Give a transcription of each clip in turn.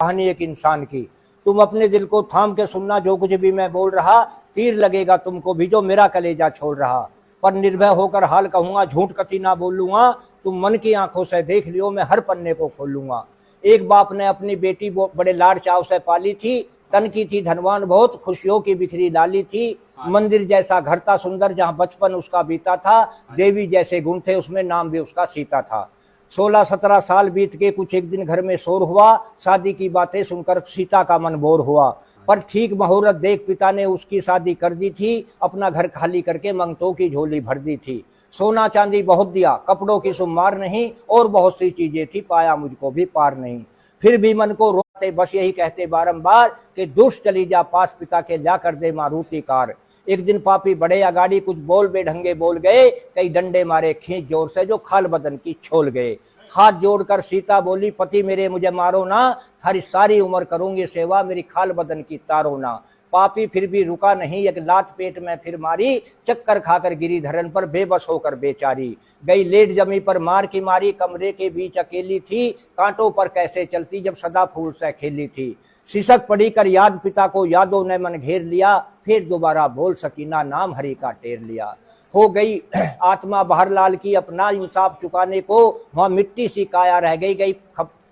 कहानी एक इंसान की। तुम अपने दिल को थाम के सुनना, जो कुछ भी मैं बोल रहा तीर लगेगा तुमको भी, जो मेरा कलेजा छोड़ रहा। पर निर्भय होकर हाल कहूंगा, झूठ कति ना बोलूंगा। तुम मन की आंखों से देख लियो, मैं हर पन्ने को खोलूंगा। एक बाप ने अपनी बेटी बड़े लाड चाव से पाली थी। तन की थी धनवान बहुत, खुशियों की बिखरी डाली थी। मंदिर जैसा घर था सुंदर, जहां बचपन उसका बीता था। देवी जैसे गुण थे उसमें, नाम भी उसका सीता था। 16-17 साल बीत के कुछ एक दिन घर में शोर हुआ। शादी की बातें सुनकर सीता का मन बोर हुआ। पर ठीक मुहूर्त देख पिता ने उसकी शादी कर दी थी। अपना घर खाली करके मंगतों की झोली भर दी थी। सोना चांदी बहुत दिया, कपड़ों की शुमार नहीं, और बहुत सी चीजें थी, पाया मुझको भी पार नहीं। फिर भी मन को रोते बस यही कहते बारंबार कि दुष्ट चली जा पास पिता के, जा कर दे मारुति कार। एक दिन पापी बड़े अगाड़ी कुछ बोल बेढंगे बोल गए। कई डंडे मारे खींच जोर से, जो खाल बदन की छोल गए। हाथ जोड़कर सीता बोली, पति मेरे मुझे मारो ना, थारी सारी उम्र करूंगी सेवा, मेरी खाल बदन की तारो ना। पापी फिर भी रुका नहीं, एक लात पेट में फिर मारी। चक्कर खाकर गिरी धरन पर, बेबस होकर बेचारी। गई लेट जमी पर मार की मारी, कमरे के बीच अकेली थी। कांटों पर कैसे चलती जब सदा फूल से खेली थी। सिसक पड़ी कर याद पिता को, यादों ने मन घेर लिया। फिर दोबारा बोल सकी ना, नाम हरि का टेर लिया। हो गई आत्मा बाहर लाल की, अपना इंसाफ चुकाने को। वहां मिट्टी सी काया रह गई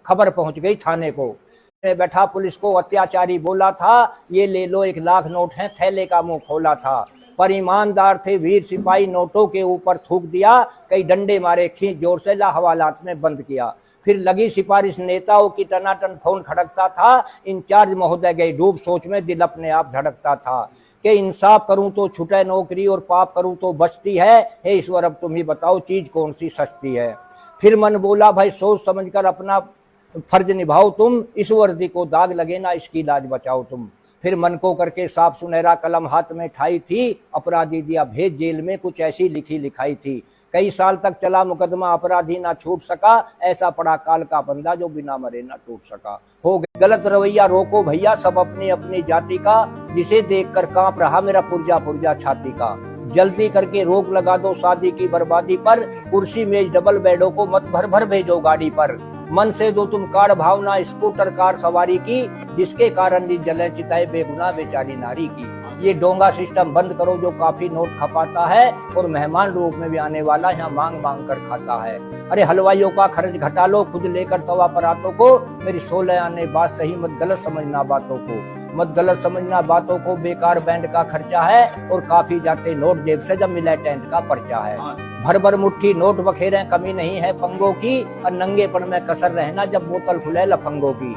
खबर पहुंच गई थाने को। बैठा पुलिस को अत्याचारी बोला था, ये ले लो 1 लाख नोट हैं, थैले का मुंह खोला था। पर ईमानदार थे वीर सिपाही, नोटों के ऊपर थूक दिया। कई डंडे मारे खींच जोर से, ला हवालात में बंद किया। फिर लगी सिफारिश नेताओं की, टनाटन फोन खड़कता था। इंचार्ज महोदय गए डूब सोच में, दिल अपने आप धड़कता था कि इंसाफ करूं तो छुटे नौकरी, और पाप करूं तो बचती है। हे ईश्वर अब तुम ही बताओ, चीज कौन सी सस्ती है। फिर मन बोला, भाई सोच समझकर अपना फर्ज निभाओ तुम, इस वर्दी को दाग लगे ना, इसकी लाज बचाओ तुम। फिर मन को करके साफ सुनहरा कलम हाथ में ठाई थी। अपराधी दिया भेज जेल में, कुछ ऐसी लिखी लिखाई थी। कई साल तक चला मुकदमा, अपराधी ना छूट सका। ऐसा पड़ा काल का बंदा, जो बिना मरे ना टूट सका। हो गया गलत रवैया रोको भैया, सब अपनी अपनी जाति का। जिसे देखकर कांप रहा मेरा पुर्जा पुर्जा छाती का। जल्दी करके रोक लगा दो शादी की बर्बादी पर। कुर्सी मेज डबल बेडों को मत भर भर भेजो गाड़ी पर। मन से दो तुम कार भावना स्कूटर कार सवारी की, जिसके कारण जले चिताए बेगुनाह बेचारी नारी की। ये डोंगा सिस्टम बंद करो जो काफी नोट खपाता है, और मेहमान रूप में भी आने वाला यहाँ मांग मांग कर खाता है। अरे हलवाइयों का खर्च घटा लो, खुद लेकर तवा परातों को। मेरी 16 आने बात सही, मत गलत समझना बातों को। मत गलत समझना बातों को, बेकार बैंड का खर्चा है। और काफी जाते नोट जेब से जब मिला टेंट का पर्चा है। भर भर मुट्ठी नोट बखेरे, कमी नहीं है पंगों की। और नंगेपन में कसर रहना जब बोतल खुले लफंगों की।